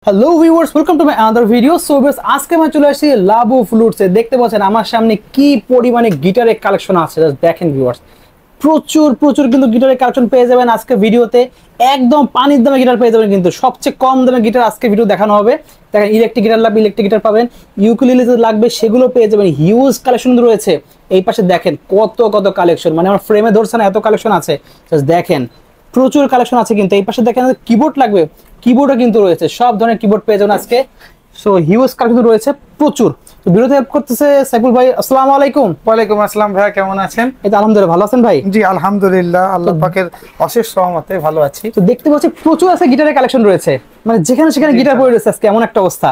Hello viewers, welcome to my another video. So viewers, আজকে আমি চলে আসছি লাবু ফ্লুটসে। দেখতে পাচ্ছেন আমার সামনে কি পরিমাণে গিটারের কালেকশন আছে, জাস্ট দেখেন ভিউয়ার্স। প্রচুর প্রচুর কিন্তু গিটারের কালেকশন পেয়ে যাবেন আজকে ভিডিওতে। একদম পানির দামে গিটার পেয়ে যাবেন, কিন্তু সবচেয়ে কম দামে গিটার আজকে ভিডিও দেখানো হবে। দেখেন, ইলেকট্রিক গিটার লাগবে ইলেকট্রিক গিটার পাবেন, ইউকুলেলে লাগবে সেগুলো পেয়ে যাবেন। হিউজ কালেকশন রয়েছে। এই পাশে দেখেন কত কত কালেকশন, মানে আমার ফ্রেমে ধরছে না এত কালেকশন আছে। জাস্ট দেখেন প্রচুর কালেকশন আছে। কিন্তু এই পাশে দেখেন কিবোর্ড লাগবে, কিবোর্ডও কিন্তু রয়েছে, সব ধরনের কিবোর্ড পেয়ে যাবেন আজকে। সো হিউজ কালেকশন রয়েছে প্রচুর। তো ভিডিওতে হেল্প করতেছে সাইফুল ভাই। আসসালামু আলাইকুম। ওয়ালাইকুম আসসালাম ভাইয়া, কেমন আছেন? এই তো আলহামদুলিল্লাহ, ভালো আছেন ভাই? জি আলহামদুলিল্লাহ, আল্লাহ পাকের অশেষ রহমতে ভালো আছি। তো দেখতে পাচ্ছি প্রচুর আছে গিটারের কালেকশন রয়েছে, মানে যেখানে সেখানে গিটার পড়ে রয়েছে আজকে, এমন একটা অবস্থা।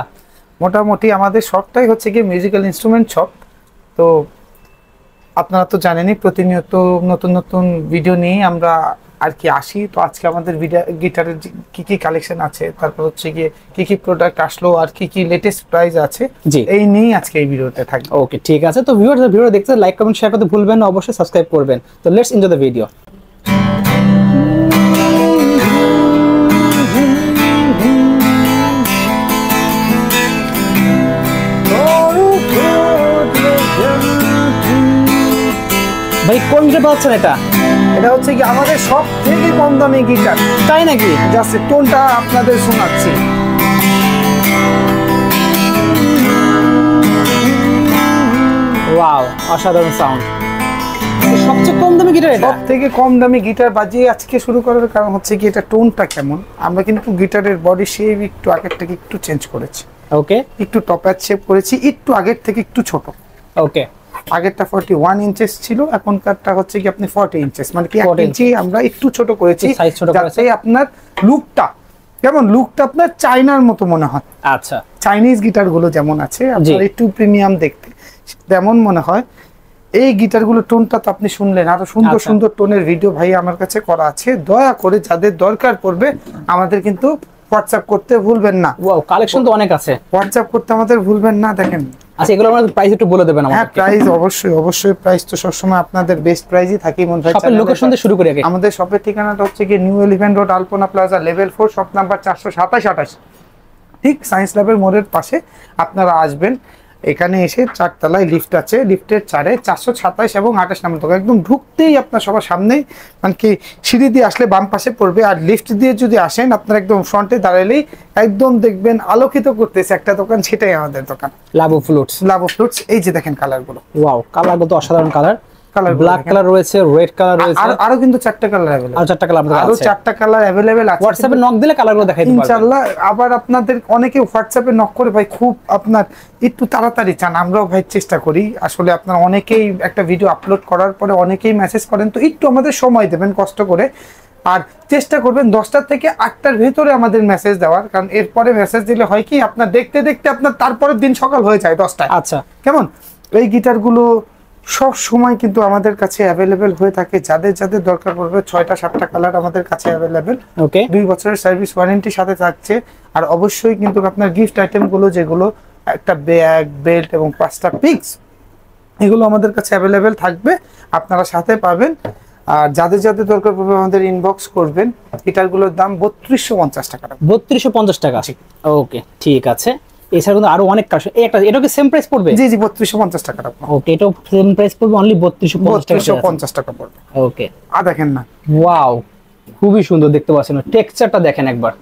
মোটামুটি আমাদের শপটাই হচ্ছে কি মিউজিক্যাল ইনস্ট্রুমেন্ট শপ। তো আপনারা তো জানেনই প্রতিনিয়ত নতুন নতুন ভিডিও নিয়ে আমরা আর কি আসি। তো আজকে আমাদের গিটারের কি কি কালেকশন আছে, তারপর হচ্ছে গিয়ে কি কি প্রোডাক্ট আসলো আর কি কি লেটেস্ট প্রাইস আছে, এই নিয়ে আজকে এই ভিডিওতে থাকবে। ওকে, ঠিক আছে। তো ভিউয়ার্স, ভিডিও দেখতে লাইক কমেন্ট শেয়ার করতে ভুলবেন না, অবশ্যই সাবস্ক্রাইব করবেন। তো লেটস এনজয় দ্য ভিডিও। ভাই কোন গিটার পাচ্ছেন? এটা হচ্ছে কি আমাদের সব থেকে কম দামি গিটার। তাই নাকি? জাস্ট টোনটা আপনাদের শোনাচ্ছি। ওয়াও, অসাধারণ সাউন্ড। সবচেয়ে কম দামি গিটার এটা? সব থেকে কম দামি গিটার বাজিয়ে আজকে শুরু করার কারণ হচ্ছে কি এটা টোনটা কেমন। আমরা কিন্তু গিটারের বডি শেপ একটু আগের থেকে একটু চেঞ্জ করেছি। ওকে, একটু টপ এজ শেপ করেছি, একটু আগের থেকে একটু ছোট। ওকে, আগেরটা 41 ইঞ্চেস ছিল, এখনকারটা হচ্ছে কি আপনি 40 ইঞ্চেস, মানে কি 1 ইঞ্চি আমরা একটু ছোট করেছি, যাতে আপনার লুকটা কেমন, লুকটা আপনার চাইনার মতো মনে হয়। আচ্ছা, চাইনিজ গিটার গুলো যেমন আছে আপনার একটু প্রিমিয়াম দেখতে তেমন মনে হয়। এই গিটারগুলো টোনটা তো আপনি শুনলেন, আরো সুন্দর সুন্দর টোনের ভিডিও ভাই আমার কাছে করা আছে। দয়া করে যাদের দরকার পড়বে আমাদের কিন্তু হোয়াটসঅ্যাপ করতে ভুলবেন না। ওয়াও, কালেকশন তো অনেক আছে। হোয়াটসঅ্যাপ করতে আমাদের ভুলবেন না। দেখেন, আচ্ছা, এগুলো আমাদের প্রাইস একটু বলে দেবেন আমাদের? হ্যাঁ, প্রাইস অবশ্যই অবশ্যই, প্রাইস তো সবসময় আপনাদের বেস্ট প্রাইসই থাকে। মন ভাই, শপের লোকেশন দিয়ে শুরু করি আগে। আমাদের শপের ঠিকানাটা হচ্ছে কি নিউ এলিফ্যান্ট রোড, আলপনা প্লাজা, লেভেল 4, শপ নাম্বার 427-28, ঠিক সায়েন্স ল্যাবের মোড়ের পাশে আপনারা আসবেন। এখানে এসে 4 তলায় লিফট আছে, লিফটের 4-এ 427 এবং 28 নম্বর দোকান। একদম ঢুকতেই আপনার সবার সামনেই, মানে কি সিঁড়ি দিয়ে আসলে বাম পাশে পড়বে, আর লিফট দিয়ে যদি আসেন আপনার একদম ফ্রন্টে দাঁড়ালেই একদম দেখবেন আলোকিত করতেছে একটা দোকান, সেটাই আমাদের দোকান লাবু ফ্লুটস। লাবু ফ্লুটস। এই যে দেখেন কালারগুলো, ওয়াও, কালারগুলো তো অসাধারণ কালার। ব্ল্যাক কালার রয়েছে, রেড কালার রয়েছে, আরো কিন্তু 4টা কালার अवेलेबल, আর 4টা কালার আরো 4টা কালার अवेलेबल আছে। হোয়াটসঅ্যাপে নক দিলে কালারগুলো দেখাই দিতে পারবেন ইনশাআল্লাহ। আবার আপনাদের অনেকে হোয়াটসঅ্যাপে নক করে ভাই খুব আপনার একটু তাড়াতাড়ি চান, আমরাও ভাই চেষ্টা করি। আসলে আপনারা অনেকেই একটা ভিডিও আপলোড করার পরে অনেকেই মেসেজ করেন, তো একটু আমাদের সময় দেবেন কষ্ট করে, আর চেষ্টা করবেন 10টা থেকে 8টার ভিতরে আমাদের মেসেজ দেওয়ার, কারণ এরপরে মেসেজ দিলে হয় কি আপনার দেখতে দেখতে আপনার তারপরের দিন সকাল হয়ে যায় 10টায়। আচ্ছা, কেমন? এই গিটারগুলো সব সময় কিন্তু আমাদের কাছে अवेलेबल হয়ে থাকে। যাদের যাদের দরকার পড়বে 6টা 7টা কালার আমাদের কাছে अवेलेबल। ওকে, 2 বছরের সার্ভিস ওয়ারেন্টির সাথে থাকছে। আর অবশ্যই কিন্তু আপনার গিফট আইটেম গুলো, যেগুলো একটা ব্যাগ, বেল্ট এবং 5টা পিক্স, এগুলো আমাদের কাছে अवेलेबल থাকবে, আপনারা সাথে পাবেন। আর যাদের যাদের দরকার পড়বে আমাদের ইনবক্স করবেন। গিটারগুলোর দাম 3250 টাকা। 3250 টাকা। ওকে, ঠিক আছে। এছাড়া কিন্তু আরো অনেক কালেকশন। এটা কি সেম প্রাইস পড়বে? জি জি, 3250 টাকা। ওকে, এটাও সেম প্রাইস পড়বে, অনলি 3250 টাকা পড়বে। ওকে, দেখেন না, ওয়াও, খুবই সুন্দর দেখতে পাচ্ছেন। টেক্সচারটা দেখেন একবার।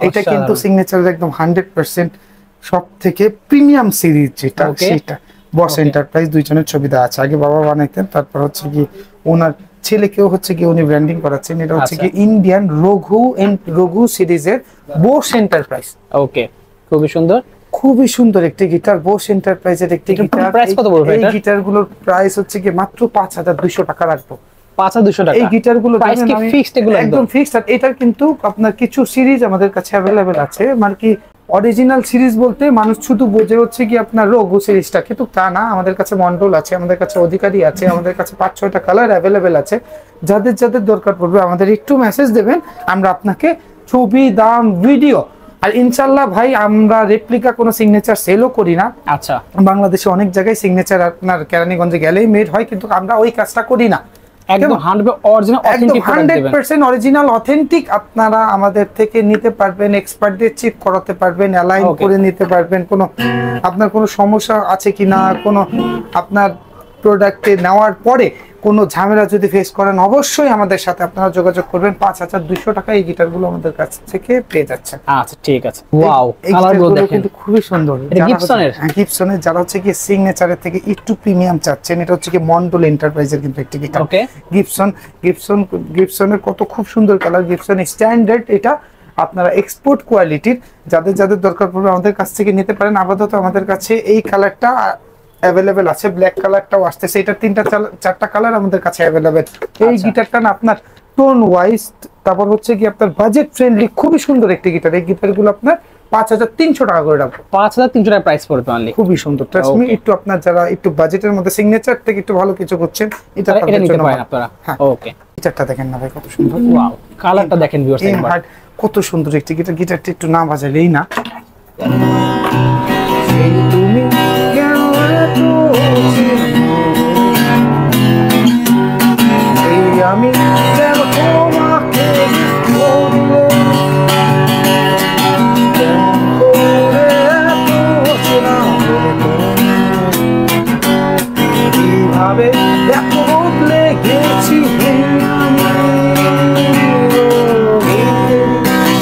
এটা কিন্তু সিগনেচারের একদম 100% সব থেকে প্রিমিয়াম সিরিজ যেটা, সেটা বস এন্টারপ্রাইজ, দুইজনের ছবি দেওয়া আছে। আগে বাবা বানাইতেন, তারপর হচ্ছে কি ওনার ছেলেকেও হচ্ছে কি উনি ব্র্যান্ডিং করাচ্ছেন। এটা হচ্ছে কি ইন্ডিয়ান রঘু সিরিজের বস এন্টারপ্রাইজ। ওকে, খুবই সুন্দর, খুবই সুন্দর একটি গিটার, বস এন্টারপ্রাইজের একটি গিটার। প্রাইস কত পড়বে এটা? এই গিটারগুলোর প্রাইস হচ্ছে কি মাত্র 5200 টাকা রাখবো। 5200 টাকা। এই গিটারগুলো প্রাইস কি ফিক্সড? এগুলো একদম ফিক্সড। আর এটার কিন্তু আপনার কিছু সিরিজ আমাদের কাছে अवेलेबल আছে, মানে কি অরিজিনাল সিরিজ বলতে মানুষ শুধু বোঝে হচ্ছে কি আপনার রঘু সিরিজটা, কিন্তু তা না। আমাদের কাছে মন্ডল আছে, আমাদের কাছে অধিকারী আছে, আমাদের কাছে 5-6টা কালার अवेलेबल আছে। যাদের যাদের দরকার পড়বে আমাদের একটু মেসেজ দেবেন, আমরা আপনাকে ছবি, দাম, ভিডিও, আর ইনশাআল্লাহ ভাই আমরা রেপ্লিকা কোনো সিগনেচার সেলও করি না। আচ্ছা, বাংলাদেশে অনেক জায়গায় সিগনেচার আপনার কেরানীগঞ্জে গেলেই মেড হয়, কিন্তু আমরা ওই কাজটা করি না। একদম 100% অরিজিনাল অথেন্টিক প্রোডাক্ট দিবেন। 100% অরিজিনাল অথেন্টিক আপনারা আমাদের থেকে নিতে পারবেন, এক্সপার্টদের চেক করাতে পারবেন, অ্যালাইন করে নিতে পারবেন। কোনো আপনার কোনো সমস্যা আছে কিনা, কোনো আপনার প্রোডাক্টে নেওয়ার পরে কোনো ঝামেলা যদি ফেস করেন, অবশ্যই আমাদের সাথে আপনারা যোগাযোগ করবেন। 5200 টাকা এই গিটারগুলো আমাদের কাছ থেকে পেয়ে যাচ্ছেন। আচ্ছা ঠিক আছে। ওয়াও, কালারগুলো দেখেন কিন্তু খুবই সুন্দর। এটা গিবসনের? হ্যাঁ, গিবসনের। যারা হচ্ছে কি সিগনেচারের থেকে একটু প্রিমিয়াম চাচ্ছেন, এটা হচ্ছে কি মন্ডল এন্টারপ্রাইজের কিন্তু একটি গিটার। ওকে, গিবসনের কত খুব সুন্দর কালার। গিবসন স্ট্যান্ডার্ড, এটা আপনারা এক্সপোর্ট কোয়ালিটির। যাদের যাদের দরকার পড়বে আমাদের কাছ থেকে নিতে পারেন। আপাতত আমাদের কাছে এই কালারটা অ্যাভেলেবেল আছে, ব্ল্যাক কালারটাও আসতেছে। এটা 3-4টা কালার আমাদের কাছে অ্যাভেলেবেল। এই গিটারটা না আপনার টোন ওয়াইজ, তারপর হচ্ছে কি আপনার বাজেট ফ্রেন্ডলি, খুবই সুন্দর একটি গিটার। এই গিটারগুলো আপনার 5300 টাকা করে রাখবো। 5300 টাকা প্রাইস পড়বে অনলি। খুবই সুন্দর। ট্রাস্ট মি, একটু আপনার যারা একটু বাজেটের মধ্যে সিগনেচার থেকে একটু ভালো কিছু করছেন, এটা নিতে পারেন আপনারা। ওকে, গিটারটা দেখেন না ভাই কত সুন্দর। ওয়াও, কালারটা দেখেন ভিউয়ার্স একবার, কত সুন্দর একটি গিটার। গিটারটা একটু না বাজালেই না। আমি কিভাবে বদলে গেছি,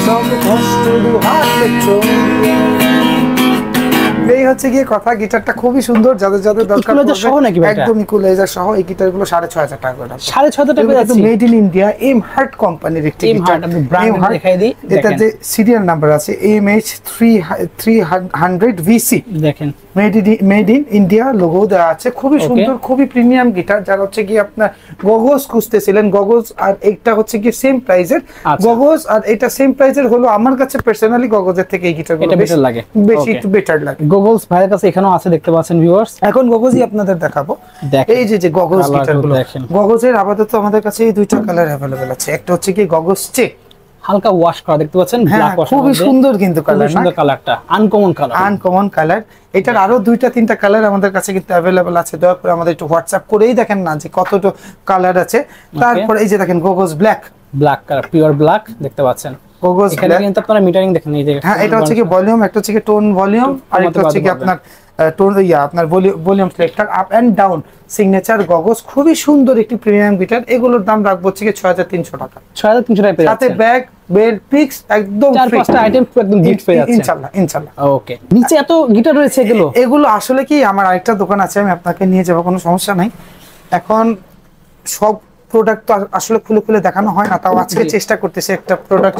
সব কষ্ট দুহাতে চলে। এই হচ্ছে গিয়ে কথা। গিটারটা খুবই সুন্দর। যাদের যাদের দরকার সহ নাকি ভাই? একদম ইকুয়ালাইজার সহ। এই গিটারগুলো 6500 টাকা করে। 6500 টাকা আছে। Made in India, M Heart কোম্পানির একটি গিটার। আমি ব্র্যান্ড দেখাই দিই, এটা যে সিরিয়াল নাম্বার আছে AMH300 VC, দেখেন মেড ইন ইন্ডিয়া লোগো দেওয়া আছে। খুবই সুন্দর, খুবই প্রিমিয়াম গিটার। যারা হচ্ছে কি আপনার গগলস খুঁজতেছিলেন, গগলস আর এটা হচ্ছে কি সেম প্রাইজের। গগলস আর এটা সেম প্রাইজের হলো আমার কাছে পার্সোনালি গগলসের থেকে এই গিটারগুলো বেটার লাগে, বেশি একটু বেটার লাগে। গগলস ভাইয়ের কাছে এখানেও আছে, দেখতে পাচ্ছেন ভিউয়ার্স। এখন গগলসই আপনাদের দেখাবো। এই যে গগলস গিটারগুলো, গগলসের আপাতত আমাদের কাছে এই দুইটা কালার अवेलेबल আছে। একটা হচ্ছে কি গগলস চেক, হালকা ওয়াশ করা, দেখতে পাচ্ছেন ব্ল্যাক ওয়াশ, খুবই সুন্দর কিন্তু কালার, সুন্দর কালারটা, আনকমন কালার। এটার আরো 2-3টা কালার আমাদের কাছে কিন্তু अवेलेबल আছে। দয়া করে আমাদের একটু হোয়াটসঅ্যাপ করেই দেখেন না যে কতটা কালার আছে। তারপর এই যে দেখেন goggles black colour, pure black, দেখতে পাচ্ছেন গগলস। এখানে কিন্তু আপনারা মিটারিং দেখেন, এই যে হ্যাঁ, এটা হচ্ছে কি ভলিউম, একটা হচ্ছে কি টোন ভলিউম, আর একটা হচ্ছে কি আপনার টোন আপনার volume selector, up and down. Signature goggles, খুবই সুন্দর একটি প্রিমিয়াম গিটার। এগুলোর দাম রাখবো হচ্ছে কি 6300 টাকা। 6300 টাকা পেয়ে যাচ্ছে, সাথে ব্যাগ, বেল্ট, পিক্স একদম ফ্রি। 4-5টা আইটেম একদম গিফট পেয়ে যাচ্ছে ইনশাআল্লাহ। ওকে, নিচে এত গিটার রয়েছে। এগুলো আসলে কি আমার আরেকটা দোকান আছে, আমি আপনাকে নিয়ে যাব, কোনো সমস্যা নাই। এখন সব প্রোডাক্ট তো আসলে খুলে খুলে দেখানো হয় না, তাও আজকে চেষ্টা করতেছি একটা প্রোডাক্ট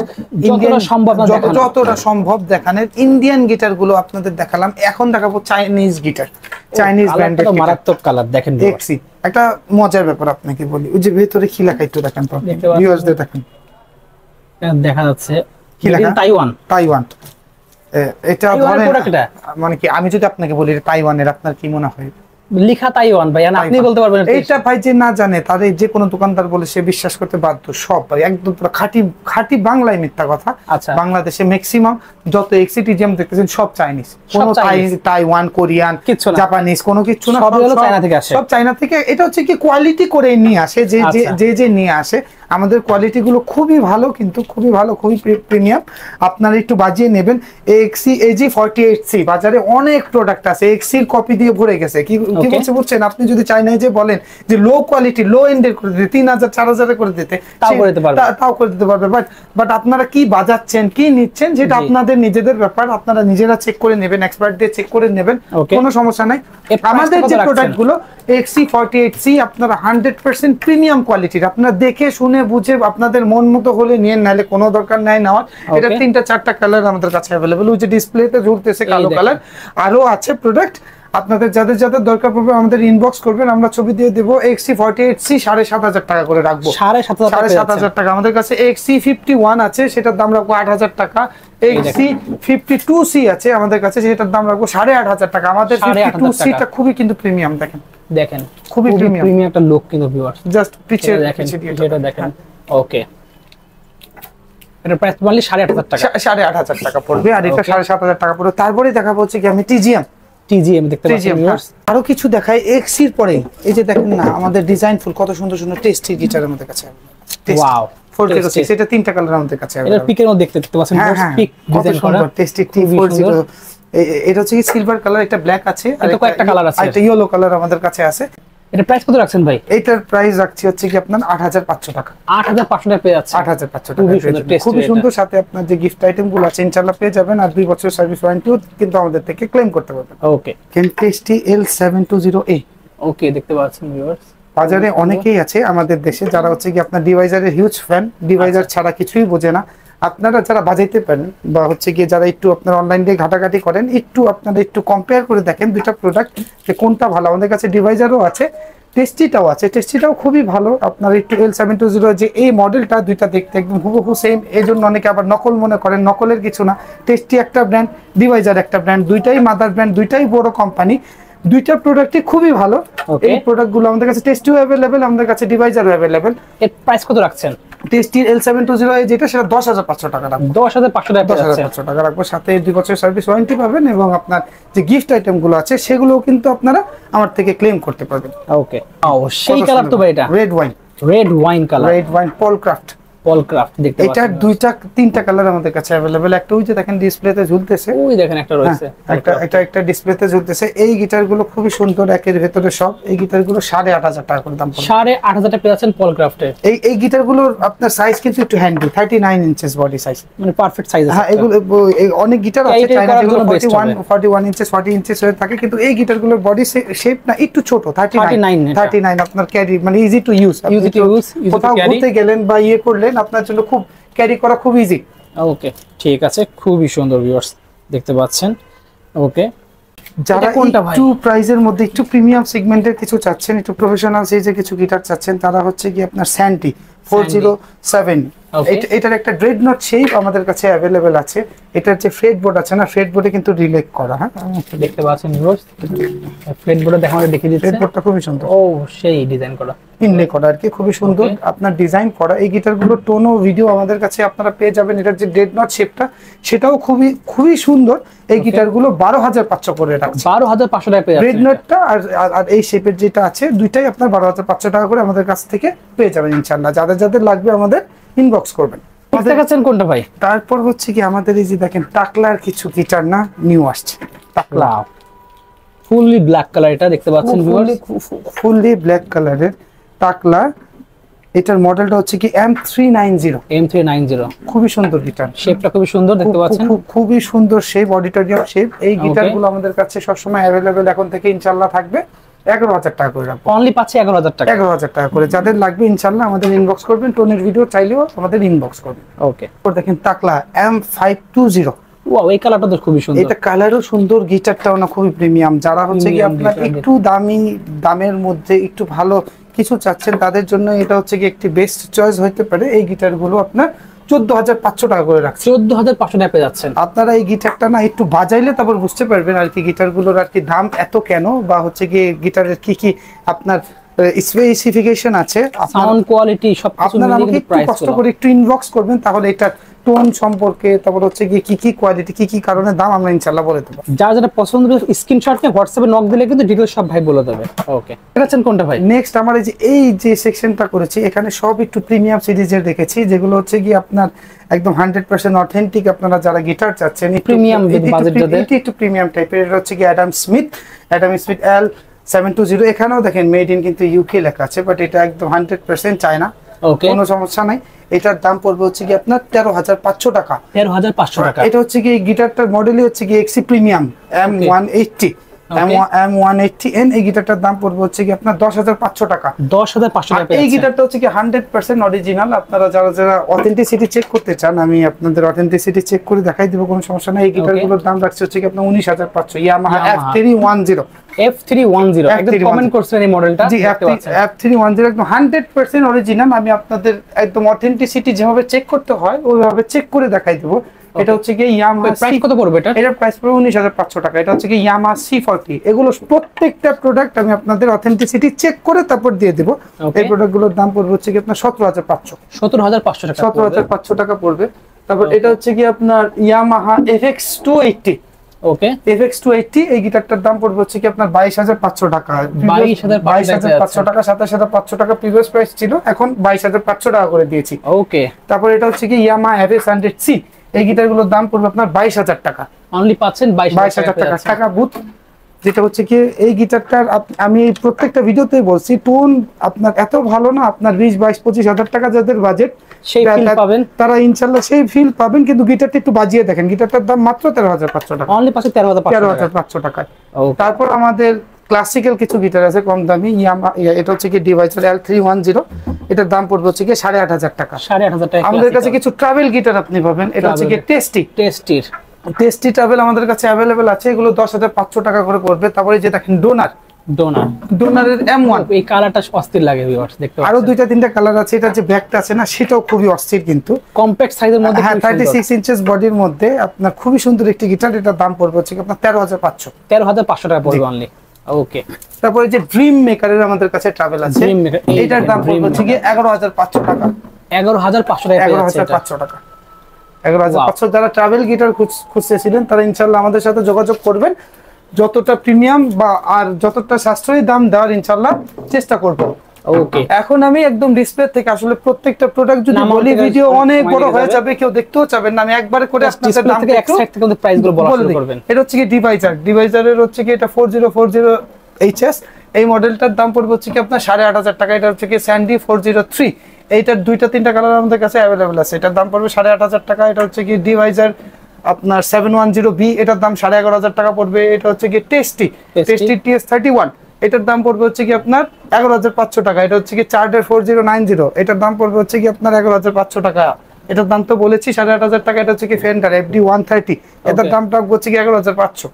যতটা সম্ভব দেখানোর। ইন্ডিয়ান গিটার গুলো আপনাদের দেখালাম, এখন দেখাবো চাইনিজ গিটার, চাইনিজ ব্র্যান্ডের মারাত্মক কালার। দেখেন দেখছি একটা মজার ব্যাপার আপনাকে বলি, ওই যে ভেতরে কি লেখা একটু দেখেন তো, ভিউয়ার্সদের দেখেন, দেখা যাচ্ছে কি লেখা, তাইওয়ান। এটা ধরেন মানে কি, আমি যদি আপনাকে বলি তাইওয়ানের, আপনার কি মনে হয়? লিখা তাইওয়ান ভাই, আপনি বলতে পারবেন এইটা ভাই যে না জানে তাদের যে কোনো দোকানদার বলে সে বিশ্বাস করতে বাধ্য। সব ভাই একদম পুরো খাঁটি বাংলায় মিথ্যা কথা। বাংলাদেশে ম্যাক্সিমাম যত এক্সিটিজিয়াম দেখতেছেন সব চাইনিজ, কোনো তাইওয়ান, কোরিয়ান, জাপানিজ কোনো কিছু না, সব চায়না থেকে। এটা হচ্ছে কি কোয়ালিটি করে নিয়ে আসে, যে নিয়ে আসে। আমাদের কোয়ালিটি গুলো খুবই ভালো, কিন্তু খুবই ভালো, খুবই প্রিমিয়াম। আপনারা একটু বাজিয়ে নেবেন। এক্সি AG48C বাজারে অনেক প্রোডাক্ট আছে, এক্সির কপি দিয়ে ভরে গেছে। কি বলছে বুঝছেন? আপনি যদি চাইনায় যে বলেন যে লো কোয়ালিটি, লো এন্ডের করে দিতে, 3000-4000 করে দিতে, তাও করে দিতে পারবে। বাট আপনারা কি বাজাচ্ছেন, কি নিচ্ছেন, যেটা আপনাদের নিজেদের ব্যাপার। আপনারা নিজেরা চেক করে নেবেন, এক্সপার্ট দিয়ে চেক করে নেবেন, কোনো সমস্যা নাই। আমাদের যে প্রোডাক্ট গুলো XC48C আপনারা 100% প্রিমিয়াম কোয়ালিটির, আপনারা দেখে শুনে বুঝে আপনাদের মন মতো হলে নিয়ে, নাহলে কোনো দরকার নাই নেওয়ার। এটা 3-4টা কালার আমাদের কাছে अवेलेबल, ওই যে ডিসপ্লেতে ঝুলতেছে কালো কালার। আরো আছে প্রোডাক্ট, আপনাদের যাদের যাদের দরকার পড়বে আমাদের ইনবক্স করবেন, আমরা ছবি দিয়ে দেবো। XC48C 7500 টাকা করে রাখবো, 7500 টাকা। আমাদের কাছে XC51 আছে, সেটার দাম রাখবো 8000 টাকা। XC52C আছে আমাদের কাছে, সেটার দাম রাখবো 8500 টাকা। আমাদের 52C টা খুবই কিন্তু প্রিমিয়াম, দেখেন খুবই প্রিমিয়াম একটা লুক কিন্তু ভিউয়ার্স। জাস্ট পিছে দেখেন, এটা দেখেন। ওকে, এটা প্রাইস বললি 8500 টাকা, 8500 টাকা পড়বে। আর এটা 7500 টাকা পড়বে। তারপরে দেখাবো হচ্ছে কি আমি TGM দেখতে পাচ্ছেন ভিউয়ার্স। আরো কিছু দেখাই এক্সির পরে এই যে দেখেন না আমাদের ডিজাইন ফুল কত সুন্দর সুন্দর টেস্টি গিটার আমাদের কাছে ওয়াও 406 এটা তিনটা কালার আমাদের কাছে এটা পিকের মধ্যে দেখতে পাচ্ছেন পিক ডিজাইন করা টেস্টি T40 এটা হচ্ছে কি সিলভার কালার একটা ব্ল্যাক আছে আর একটা কালার আছে একটা ইয়েলো কালার আমাদের কাছে আছে এটা প্রাইস কত রাখছেন ভাই এটার প্রাইস রাখছি হচ্ছে কি আপনার 8500 টাকা 8500 টাকা পেয়ে যাচ্ছে 8500 টাকা খুবই সুন্দর সাথে আপনার যে গিফট আইটেম গুলো আছে ইনশাআল্লাহ পেয়ে যাবেন আর 2 বছর সার্ভিস ওয়ারেন্টি কিন্তু আমাদের থেকে ক্লেম করতে পারবেন ওকে টেস্টি L720A ওকে দেখতে পাচ্ছেন ভিউয়ার্স বাজারে অনেকেই আছে আমাদের দেশে যারা হচ্ছে কি আপনার ডিভাইজারের হিউজ ফ্যান ডিভাইজার ছাড়া কিছুই বোঝে না আপনারা যারা বাজাইতে পারেন বা হচ্ছে গিয়ে যারা একটু আপনার অনলাইন দিয়ে ঘাটাঘাটি করেন একটু আপনারা একটু কম্পেয়ার করে দেখেন দুইটা প্রোডাক্ট যে কোনটা ভালো আমাদের কাছে ডিভাইজারও আছে টেস্টিটাও আছে টেস্টিটাও খুবই ভালো আপনার একটু L720 যে এই মডেলটা দুইটা দেখতে একদম হুবহু সেম এই জন্য অনেকে আবার নকল মনে করেন নকলের কিছু না টেস্টি একটা ব্র্যান্ড ডিভাইজার একটা ব্র্যান্ড দুইটাই মাদার ব্র্যান্ড দুইটাই বড় কোম্পানি দুইটা প্রোডাক্টই খুবই ভালো এই প্রোডাক্টগুলো আমাদের কাছে টেস্টিও अवेलेबल আমাদের কাছে ডিভাইজারও अवेलेबल এর প্রাইস কত রাখছেন টেস্টির L720 যেটা সেটা 10500 টাকা রাখবো 10500 টাকা 10500 টাকা রাখবো সাথে 2 বছরের সার্ভিস ওয়ারেন্টি পাবেন এবং আপনার যে গিফট আইটেম গুলো আছে সেগুলোও কিন্তু আপনারা আমার থেকে ক্লেম করতে পারবেন ওকে সেই কালার তো ভাই এটা রেড ওয়াইন পলক্রাফট দেখতে পাচ্ছেন এটার দুইটা তিনটা কালার আমাদের কাছে अवेलेबल একটা ওই যে দেখেন ডিসপ্লেতে ঝুলতেছে ওই দেখেন একটা রয়েছে একটা ডিসপ্লেতে ঝুলতেছে এই গিটারগুলো খুবই সুন্দর একের ভিতরে সব এই গিটারগুলো 8500 টাকা করে দাম পড়বে 8500 টাকা পেয়েছেন পলক্রাফটের এই গিটারগুলোর আপনার সাইজ কিন্তু একটু হ্যান্ডি 39 ইঞ্চেস বডি সাইজ মানে পারফেক্ট সাইজ আছে হ্যাঁ এগুলো অনেক গিটার আছে চাইনা যেগুলো 41 ইঞ্চেস 40 ইঞ্চেস হয়ে থাকে কিন্তু এই গিটারগুলোর বডি শেপ না একটু ছোট 39 আপনার ক্যারি মানে ইজি টু ইউজ কোথাও ঘুরতে গেলেন বা ইয়ে করলেন আপনার জন্য খুব ক্যারি করা খুব ইজি ওকে ঠিক আছে খুবই সুন্দর ভিউয়ার্স দেখতে পাচ্ছেন ওকে যারা একটু প্রাইজের মধ্যে একটু প্রিমিয়াম সেগমেন্টের কিছু চাচ্ছেন একটু প্রফেশনাল সাইজে কিছু গিটার চাচ্ছেন তারা হচ্ছে কি আপনার স্যান্টি 407 এটার একটা ড্রেডনট শেপ আমাদের কাছে अवेलेबल আছে এটার যে ফ্রেট বোর্ড আছে না ফ্রেট বোর্ডে কিন্তু রিলেক করা হ্যাঁ দেখতে পাচ্ছেন ভিউয়ার্স ফ্রেট বোর্ডে দেখানো দেখিয়ে দিচ্ছে ফ্রেট বোর্ডটা খুবই সুন্দর ও সেই ডিজাইন করা ইনলে করা আর কি খুবই সুন্দর আপনার ডিজাইন করা এই গিটারগুলো টোনো ভিডিও আমাদের কাছে আপনারা পেয়ে যাবেন এটার যে ড্রেডনট শেপটা সেটাও খুবই সুন্দর এই গিটারগুলো 12500 করে রাখছে 12500 টাকা পেয়ে যাচ্ছেন ড্রেডনটটা আর এই শেপের যেটা আছে দুইটাই আপনার 12500 টাকা করে আমাদের কাছ থেকে পেয়ে যাবেন ইনশাআল্লাহ যাদের লাগবে আমাদের ইনবক্স করবেন দেখাচ্ছেন কোনটা ভাই তারপর হচ্ছে কি আমাদের এই যে দেখেন টাকলার কিছু গিটার না নিউ আসছে টাকলা ফুললি ব্ল্যাক কালার এটা দেখতে পাচ্ছেন ভিউয়ার্স ফুললি ব্ল্যাক কালারের টাকলা এটার মডেলটা হচ্ছে কি M390 খুবই সুন্দর গিটার শেপটা খুবই সুন্দর দেখতে পাচ্ছেন খুবই সুন্দর শেপ অডিটোরিয়াম শেপ এই গিটারগুলো আমাদের কাছে সব সময় अवेलेबल এখন থেকে ইনশাআল্লাহ থাকবে 11000 টাকা করে রাখবো অনলি পাচ্ছে 11000 টাকা 11000 টাকা করে যাদের লাগবে ইনশাআল্লাহ আমাদের ইনবক্স করবেন টোনের ভিডিও চাইলেও আমাদের ইনবক্স করবেন ওকে তো দেখেন টাকলা M520 ওয়াও এই কালারটা তো খুবই সুন্দর এটা কালারও সুন্দর গিটারটাও না খুবই প্রিমিয়াম যারা হচ্ছে কি আপনার একটু দামের মধ্যে একটু ভালো কিছু চাচ্ছেন তাদের জন্য এটা হচ্ছে কি একটি বেস্ট চয়েস হতে পারে এই গিটারগুলো আপনার 14500 টাকা করে রাখছে 14500 টাকা পেয়ে যাচ্ছেন আপনারা এই গিটারটা না একটু বাজাইলে তারপর বুঝতে পারবেন আর কি গিটারগুলোর আর কি দাম এত কেন বা হচ্ছে কি গিটারের কি আপনার স্পেসিফিকেশন আছে সাউন্ড কোয়ালিটি সব আপনারা আমাকে একটু কষ্ট করে একটু ইনবক্স করবেন তাহলে এটা টোন সম্পর্কে তারপর হচ্ছে কি কোয়ালিটি কি কারণে দাম আমরা ইনশাআল্লাহ বলে দেব যারা যেটা পছন্দ হবে স্ক্রিনশট নিয়ে হোয়াটসঅ্যাপে নক দিলে কিন্তু ডিটেইলস সব ভাই বলে দেবে ওকে দেখাচ্ছেন কোনটা ভাই নেক্সট আমার এই যে সেকশনটা করেছি এখানে সব একটু প্রিমিয়াম সিরিজের রেখেছি যেগুলো হচ্ছে কি আপনার একদম 100% অথেন্টিক আপনারা যারা গিটার চাচ্ছেন প্রিমিয়াম বাজেট যাদের একটু প্রিমিয়াম টাইপের এটা হচ্ছে কি অ্যাডাম স্মিথ L720 এখানেও দেখেন মেড ইন কিন্তু ইউকে লেখা আছে বাট এটা একদম 100% চায়না ওকে কোনো সমস্যা নাই এটার দাম পড়বে হচ্ছে কি আপনার 13500 টাকা 13500 টাকা এটা হচ্ছে কি গিটারটার মডেলই হচ্ছে কি এক্সি প্রিমিয়াম M180 M180N এই গিটারটার দাম পড়বে হচ্ছে কি আপনার 10500 টাকা 10500 টাকা এই গিটারটা হচ্ছে কি 100% অরিজিনাল আপনারা যারা অথেন্টিসিটি চেক করতে চান আমি আপনাদের অথেন্টিসিটি চেক করে দেখাই দিব কোনো সমস্যা নাই এই গিটারগুলোর দাম রাখছে হচ্ছে কি আপনার 19500 Yamaha F310 একদম কমেন্ট করছেন এই মডেলটা জি F310 একদম 100% অরিজিনাল আমি আপনাদের একদম অথেন্টিসিটি যেভাবে চেক করতে হয় ওইভাবে চেক করে দেখাই দেব এটা হচ্ছে কি Yamaha প্রাইস কত পড়বে এটা এটার প্রাইস পড়বে 19500 টাকা এটা হচ্ছে কি Yamaha C40 এগুলো প্রত্যেকটা প্রোডাক্ট আমি আপনাদের অথেন্টিসিটি চেক করে তারপর দিয়ে দেব এই প্রোডাক্টগুলোর দাম পড়বে হচ্ছে কি আপনার 17500 টাকা 17500 টাকা টাকা পড়বে তারপর এটা হচ্ছে কি আপনার Yamaha FX280 ওকে, FX 280 এই গিটারটার দাম পড়বে হচ্ছে কি আপনার 22,500 টাকা। 22,500 টাকা, 27,500 টাকা প্রিভিয়াস প্রাইস ছিল, এখন 22,500 টাকা করে দিয়েছি। ওকে, তারপর এটা হচ্ছে কি Yamaha FX 100C, এই গিটারগুলোর দাম পড়বে আপনার 22,000 টাকা। অনলি পাচ্ছেন 22,000 টাকা। টাকা বুথ যেটা হচ্ছে কি এই গিটারটার আমি প্রত্যেকটা ভিডিওতেই বলছি, টোন আপনার এত ভালো না, আপনার 20-22-25,000 টাকা যাদের বাজেট সেই ফিল পাবেন, তারা ইনশাআল্লাহ সেই ফিল পাবেন। কিন্তু গিটারটা একটু বাজিয়ে দেখেন, গিটারটার দাম মাত্র 13,500 টাকা, অনলি পাচ্ছেন 13,500 টাকায়। তারপর আমাদের ক্লাসিক্যাল কিছু গিটার আছে কম দামি, এটা হচ্ছে কি ডিভাইসার L310, এটার দাম পড়বে হচ্ছে কি 8,500 টাকা। 8,500 টাকা। আমাদের কাছে কিছু ট্রাভেল গিটার আপনি পাবেন, এটা হচ্ছে কি টেস্টি ট্রাভেল আমাদের কাছে অ্যাভেলেবেল আছে, এগুলো 10,500 টাকা করে পড়বে। তারপরে যে দেখেন ডোনারের M1, এই কালারটা অস্থির লাগে ভিউয়ার্স, দেখতে আরো 2-3টা কালার আছে। এটা যে ব্যাগটা আছে না, সেটাও খুবই অস্থির, কিন্তু কম্প্যাক্ট সাইজের মধ্যে, হ্যাঁ 36 ইঞ্চেস বডির মধ্যে আপনার খুবই সুন্দর একটি গিটার। এটার দাম পড়বে হচ্ছে আপনার 13,500 টাকা পড়বে অনলি। ওকে, তারপরে যে ড্রিম মেকারের আমাদের কাছে ট্রাভেল আছে, এটার দাম পড়বে হচ্ছে কি 11,500 টাকা। 11,500 টাকা, 11,500 টাকা। 11,500 যারা ট্রাভেল গিটার খুঁজতেছিলেন তারা ইনশাআল্লাহ আমাদের সাথে যোগাযোগ করবেন। যতটা প্রিমিয়াম বা আর যতটা সাশ্রয়ী দাম দেওয়ার ইনশাআল্লাহ চেষ্টা করব। ওকে, এখন আমি একদম ডিসপ্লে থেকে আসলে প্রত্যেকটা প্রোডাক্ট যদি বলি ভিডিও অনেক বড় হয়ে যাবে, কেউ দেখতেও চাবেন না। আমি একবারে করে আপনাদের দাম থেকে এক সাইড থেকে প্রাইস গুলো বলা শুরু করবেন। এটা হচ্ছে কি ডিভাইজারের হচ্ছে কি এটা 4040 HS, এই মডেলটার দাম পড়বে হচ্ছে কি আপনার 8,500 টাকা। এটা হচ্ছে কি স্যান্ডি 403, এইটার 2-3টা কালার আমাদের কাছে অ্যাভেলেবল আছে, এটার দাম পড়বে 8,500 টাকা। এটা হচ্ছে কি ডিভাইজার আপনার 710B, এটার দাম 11,500 টাকা পড়বে। এটা হচ্ছে কি টেস্টি TS31, এটার দাম পড়বে হচ্ছে কি আপনার 11,500 টাকা। এটা হচ্ছে কি চার্ডার 4090, এটার দাম পড়বে হচ্ছে কি আপনার 11,500 টাকা। এটার দাম তো বলেছি 8,500 টাকা। এটা হচ্ছে কি ফেন্ডার FD 130, এটার দাম রাখবো হচ্ছে কি 11,500।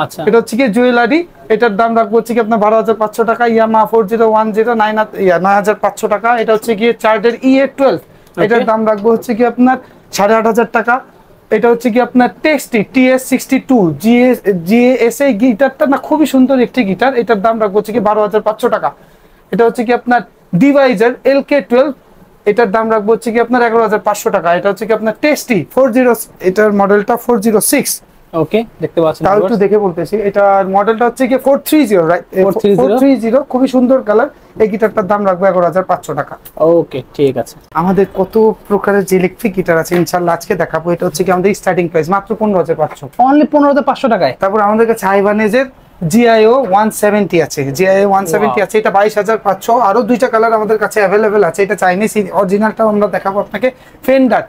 আচ্ছা, এটা হচ্ছে কি জুয়েলারি, এটার দাম রাখবো হচ্ছে কি আপনার 12,500 টাকা। Yamaha 4010 9,500 টাকা। এটা হচ্ছে কি চার্ডার EA12, এটার দাম রাখবো হচ্ছে কি আপনার 8,500 টাকা। এটা হচ্ছে কি আপনার টেস্টি TS62 GAS, এই গিটারটা না খুবই সুন্দর একটি গিটার, এটার দাম রাখবো হচ্ছে কি 12,500 টাকা। এটা হচ্ছে কি আপনার ডিভাইজার LK12, এটার দাম রাখবো হচ্ছে কি আপনার 11,500 টাকা। এটা হচ্ছে কি আপনার টেস্টি 40, এটার মডেলটা 406। ওকে, দেখতে পাচ্ছেন, তাও একটু দেখে বলতেছি, এটার মডেলটা হচ্ছে কি 430, রাইট? 430 খুবই সুন্দর কালার। এই গিটারটার দাম রাখবো 11,500 টাকা। ওকে, ঠিক আছে। আমাদের কত প্রকারের যে ইলেকট্রিক গিটার আছে ইনশাআল্লাহ আজকে দেখাবো। এটা হচ্ছে কি আমাদের স্টার্টিং প্রাইস মাত্র 15,500, অনলি 15,500 টাকায়। তারপর আমাদের কাছে আইভানেজের GIO 170 আছে, GIO 170 আছে, এটা 22,500। আরো 2টা কালার আমাদের কাছে অ্যাভেলেবেল আছে। এটা চাইনিজ, অরিজিনালটাও আমরা দেখাবো আপনাকে। ফেন্ডার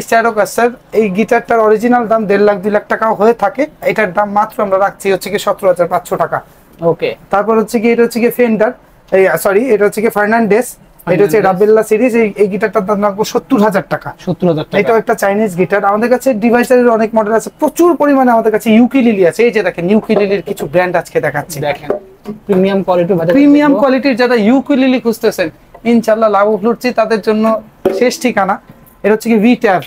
স্ট্রাটোকাস্টার, এই গিটারটার অরিজিনাল দাম 1.5 লাখ 2 লাখ টাকা হয়ে থাকে, এটার দাম মাত্র আমরা রাখছি হচ্ছে কি 17,500 টাকা। ওকে, তারপর হচ্ছে কি এটা হচ্ছে কি ফেন্ডার, এটা হচ্ছে কি ফার্নান্ডেস, এটা হচ্ছে রাবেল্লা সিরিজ, এই গিটারটার দাম রাখবো 70,000 টাকা। 70,000 টাকা। এটাও একটা চাইনিজ গিটার। আমাদের কাছে ডিভাইসের অনেক মডেল আছে, প্রচুর পরিমাণে আমাদের কাছে ইউকেলেলে আছে। এই যে দেখেন ইউকেলেলের কিছু ব্র্যান্ড আজকে দেখাচ্ছি, দেখেন প্রিমিয়াম কোয়ালিটির যারা ইউকেলেলে খুঁজতেছেন ইনশাআল্লাহ লাভ ফ্লুটছি তাদের জন্য শেষ ঠিকানা। এটা হচ্ছে কি V-Tab,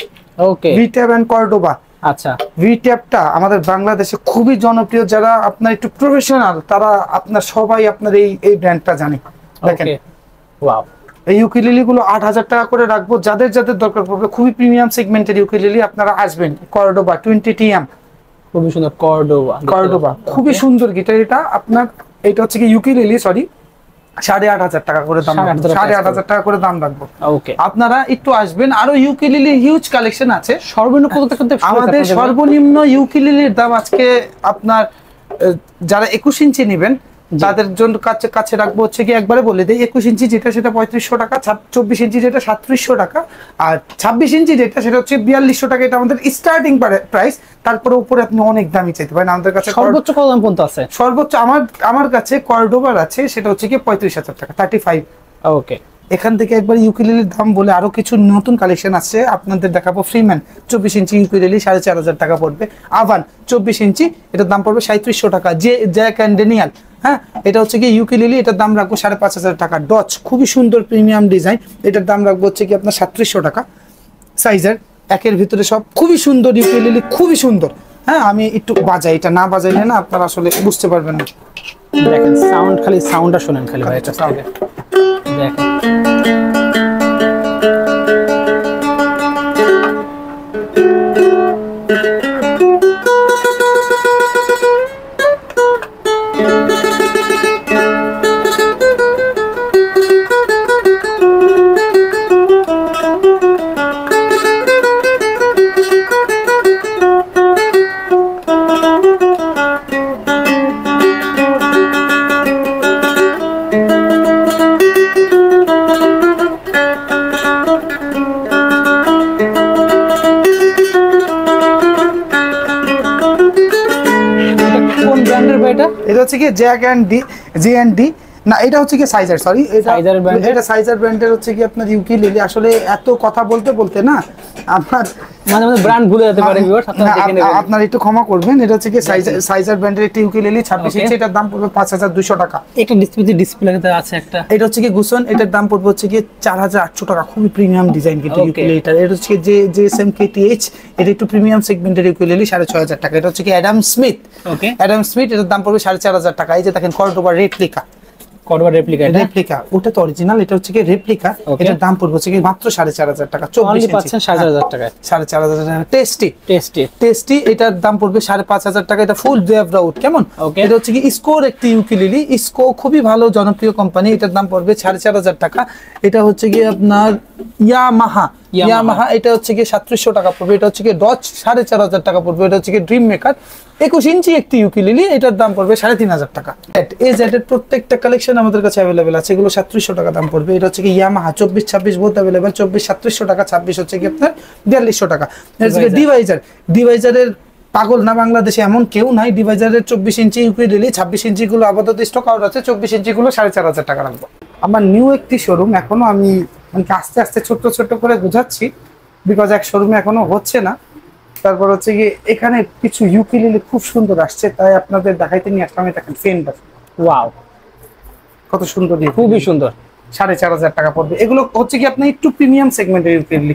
okay, V-Tab and Cordoba. আচ্ছা, V-Tabটা আমাদের বাংলাদেশে খুবই জনপ্রিয়, যারা আপনার একটু প্রফেশনাল তারা আপনার সবাই আপনার এই ব্র্যান্ডটা জানে। দেখেন, ওয়াও, এই ইউকেলেলে গুলো 8,000 টাকা করে রাখবো। যাদের দরকার পড়বে খুবই প্রিমিয়াম সেগমেন্টের ইউকেলেলে, আপনারা আসবেন। কর্ডোবা 20TM, খুবই সুন্দর কর্ডোবা, খুবই সুন্দর গিটার। এটা আপনার এটা হচ্ছে কি ইউকেলেলে 8,500 টাকা করে দাম, 8,500 টাকা করে দাম রাখবো। ওকে, আপনারা একটু আসবেন। আরো ইউকেলেলে হিউজ কালেকশন আছে। সর্বনিম্ন কত থেকে আমাদের সর্বনিম্ন ইউকেলেলের দাম আজকে আপনার যারা 21 ইঞ্চি নেবেন তাদের জন্য কাছে রাখবো হচ্ছে কি একবারে বলে দেই, 21 ইঞ্চি যেটা সেটা 3,500 টাকা, 24 ইঞ্চি যেটা 3,700 টাকা, আর 26 ইঞ্চি যেটা সেটা হচ্ছে 4,200 টাকা। এটা আমাদের স্টার্টিং প্রাইস। তারপরে উপরে আপনি অনেক দামি চাইতে পারেন। আমাদের কাছে সর্বোচ্চ কত দাম পর্যন্ত আছে? সর্বোচ্চ আমার কাছে কর্ডোবার আছে, সেটা হচ্ছে কি 35,000 টাকা, 35। ওকে, এখান থেকে একবার ইউকেলেলের দাম বলে আরো কিছু নতুন কালেকশন আছে আপনাদের দেখাবো। ফ্রিম্যান 24 ইঞ্চি ইউকেলেলে 4,500 টাকা পড়বে। আভান 24 ইঞ্চি, এটার দাম পড়বে 3700 টাকা। জ্যাক এন্ড ড্যানিয়েল, হ্যাঁ, এটা হচ্ছে কি ইউকেলেলে, এটার দাম রাখবো 5,500 টাকা। ডচ খুবই সুন্দর প্রিমিয়াম ডিজাইন, এটার দাম রাখবো হচ্ছে কি আপনার 3700 টাকা। সাইজার একের ভিতরে সব খুবই সুন্দর ইউকেলেলে, খুবই সুন্দর। হ্যাঁ, আমি একটু বাজাই, এটা না বাজাইলে না আপনারা আসলে বুঝতে পারবেন না। দেখেন সাউন্ড, খালি সাউন্ডটা শুনেন খালি ভাই, এটা দেখেন। এটা? এটা হচ্ছে কি jack and D, J and D, না এটা হচ্ছে কি সাইজার, সরি সাইজার ব্র্যান্ড, এটা সাইজার ব্র্যান্ডের হচ্ছে কি আপনার ইউকেলেলে। আসলে এত কথা বলতে বলতে না আপনার মানে আমাদের ব্র্যান্ড ভুলে যেতে পারে ভিউয়ার্স, আপনারা দেখে নেবেন। আপনার একটু ক্ষমা করবেন। এটা হচ্ছে কি সাইজার ব্র্যান্ডের একটা ইউকেলেলে 26 ইঞ্চি, এটার দাম পড়বে 5200 টাকা। একটা ডিসপ্লেতে আছে একটা, এটা হচ্ছে কি গুসন, এটার দাম পড়বে হচ্ছে কি 4800 টাকা। খুবই প্রিমিয়াম ডিজাইন কিন্তু ইউকেলেলেটা। এটা হচ্ছে কি যে SMKTH, এটা একটু প্রিমিয়াম সেগমেন্টের ইউকেলেলে 6500 টাকা। এটা হচ্ছে কি অ্যাডাম স্মিথ, ওকে অ্যাডাম স্মিথ, এটার দাম পড়বে 4500 টাকা। এই যে দেখেন কর্ডোবা রেপ্লিকা, কর্ডোবা রেপ্লিকা, এটা রেপ্লিকা, ওটা তো অরিজিনাল, এটা হচ্ছে কি রেপ্লিকা। এটার দাম পড়বে হচ্ছে কি মাত্র 4500 টাকা। 24 অনলি ইঞ্চি পাচ্ছেন 4500 টাকায়, 4500 টাকা। টেস্টি টেস্টি টেস্টি, এটার দাম পড়বে 5500 টাকা। এটা ফুল ডেভড আউট, কেমন? Okay. এটা হচ্ছে কি স্কোর একটি ইউকেলেলে, স্কো খুবই ভালো জনপ্রিয় কোম্পানি। এটার দাম পড়বে 4500 টাকা। এটা হচ্ছে কি আপনার ইয়ামাহা, এটা হচ্ছে কি 3700 টাকা পড়বে। এটা হচ্ছে কি ডচ 4500 টাকা পড়বে। এটা হচ্ছে কি ড্রিম মেকার 21 ইঞ্চি একটি ইউকেলেলে, এটার দাম পড়বে 3500 টাকা। এই জেটের প্রত্যেকটা কালেকশন আমাদের কাছে অ্যাভেলেবেল আছে, এগুলো 3700 টাকা দাম পড়বে। এটা হচ্ছে কি ইয়ামাহা 24-26 বোথ অ্যাভেলেবেল, 24 3700 টাকা, 26 হচ্ছে কি আপনার 4200 টাকা। এটা হচ্ছে ডিভাইজারের পাগল না বাংলাদেশে এমন কেউ নাই। ডিভাইজারের 24 ইঞ্চি ইউকেলেলে, 26 ইঞ্চি গুলো আপাতত স্টক আউট আছে, 24 ইঞ্চি গুলো 4500 টাকা রাখবো। আমার নিউ একটি শোরুম, এখনো আমি মানে আস্তে আস্তে ছোট ছোট করে বোঝাচ্ছি, বিকজ এক শোরুমে এখনো হচ্ছে না। তারপর হচ্ছে কি এখানে কিছু ইউকেলেলে খুব সুন্দর আসছে, তাই আপনাদের দেখাইতে নিয়ে আসলাম। দেখেন ফেন্ডার, ওয়াও কত সুন্দর, খুবই সুন্দর, 4500 টাকা পড়বে। এগুলো হচ্ছে কি আপনি একটু প্রিমিয়াম সেগমেন্টের ইউকেলেলে,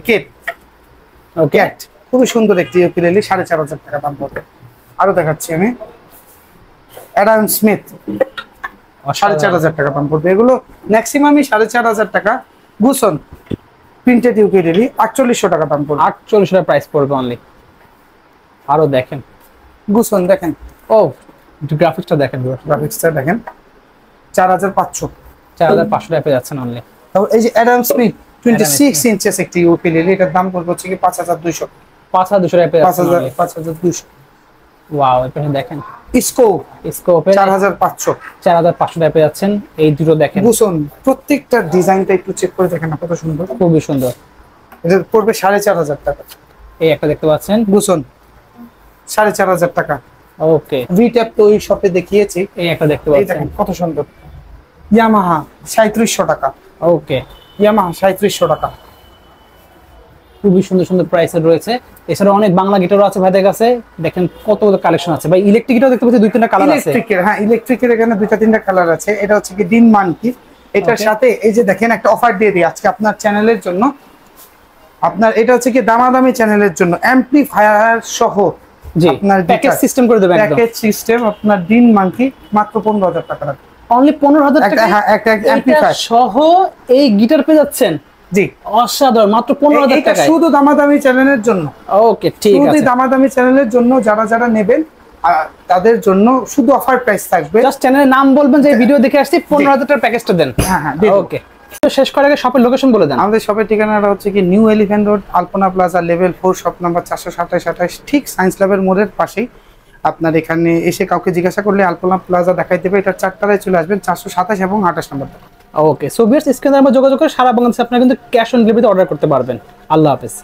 ওকে ক্যাট, খুবই সুন্দর একটি ইউকেলেলে, 4500 টাকা দাম পড়বে। আরো দেখাচ্ছি আমি অ্যাডাম স্মিথ, 4500 টাকা দাম পড়বে। এগুলো ম্যাক্সিমামই 4500 টাকা। গুসন প্রিন্টেড ইউকেলেলে 4800 টাকা দাম পড়বে। 4800 টাকা প্রাইস পড়বে অনলি। আরো দেখেন গুসন, দেখেন ও গ্রাফিক্সটা দেখেন ভিউয়ার্স, গ্রাফিক্সটা দেখেন 4500। 4500 টাকা পেয়ে যাচ্ছেন অনলি। তারপর এই যে অ্যাডাম স্মিথ 26 ইঞ্চেস একটি ইউকেলেলে, এটার দাম পড়বে হচ্ছে কি 5200। 5200 টাকা পেয়ে যাচ্ছেন অনলি। 5200। ওয়াও, এটা দেখেন স্কোপে স্কোপে 4500। 4500 টাকা পেয়ে যাচ্ছেন। এই দুটো দেখেন, গুসন প্রত্যেকটা ডিজাইনটা একটু চেক করে দেখেন না, কত সুন্দর। খুবই সুন্দর। এটা পড়বে 4500 টাকা। এই একটা দেখতে পাচ্ছেন, গুসন 4500 টাকা। ওকে ভি ট্যাপ তো ওই শপে দেখিয়েছি। এই একটা দেখতে এই পাচ্ছেন, দেখেন কত সুন্দর। ইয়ামাহা 3700 টাকা। ওকে ইয়ামাহা 3700 টাকা। খুবই সুন্দর সুন্দর প্রাইসের রয়েছে। এছাড়া অনেক বাংলা গিটারও আছে ভাইদের কাছে, দেখেন কত কালেকশন আছে ভাই। ইলেকট্রিক গিটার দেখতে পাচ্ছি 2-3টা কালার আছে। ইলেকট্রিকের, হ্যাঁ ইলেকট্রিকের এখানে 2-3টা কালার আছে। এটা হচ্ছে কি ডিন মানকি, এটার Okay. সাথে এই যে দেখেন একটা অফার দিয়ে দিই আজকে আপনার চ্যানেলের জন্য। আপনার এটা হচ্ছে কি দামাদামি চ্যানেলের জন্য অ্যাম্পলিফায়ার সহ জি, আপনার প্যাকেজ সিস্টেম করে দেবেন একদম। প্যাকেজ সিস্টেম আপনার ডিন মানকি মাত্র 15000 টাকা রাখবে। অনলি 15000 টাকা, হ্যাঁ একটা এটা অ্যাম্পলিফায়ার সহ এই গিটার পেয়ে যাচ্ছেন। জি, অসাধারণ, মাত্র 15000 এটা টাকা। শুধু দামাদামি চ্যানেলের জন্য। ওকে ঠিক শুধু আছে, দামাদামি চ্যানেলের জন্য যারা নেবেন তাদের জন্য শুধু অফার প্রাইস থাকবে। জাস্ট চ্যানেলের নাম বলবেন যে ভিডিও দেখে আসছি, 15000 টাকার প্যাকেজটা দেন। হ্যাঁ দিয়ে দেব। ওকে, তো শেষ করার আগে শপের লোকেশন বলে দেন। আমাদের শপের ঠিকানাটা হচ্ছে কি নিউ এলিফ্যান্ট রোড, আলপনা প্লাজা, লেভেল 4, শপ নাম্বার 427-28, ঠিক সায়েন্স ল্যাবের মোড়ের পাশেই। আপনার এখানে এসে কাউকে জিজ্ঞাসা করলে আলপনা প্লাজা দেখাই দেবে। এটা 4তলায় চলে আসবেন, 427 এবং 28 নম্বর। ওকে, সো ভিউয়ার্স স্ক্রিনে আমরা যোগাযোগ করে সারা বাংলাদেশে আপনারা কিন্তু ক্যাশ অন ডেলিভারিতে অর্ডার করতে পারবেন। আল্লাহ হাফেজ।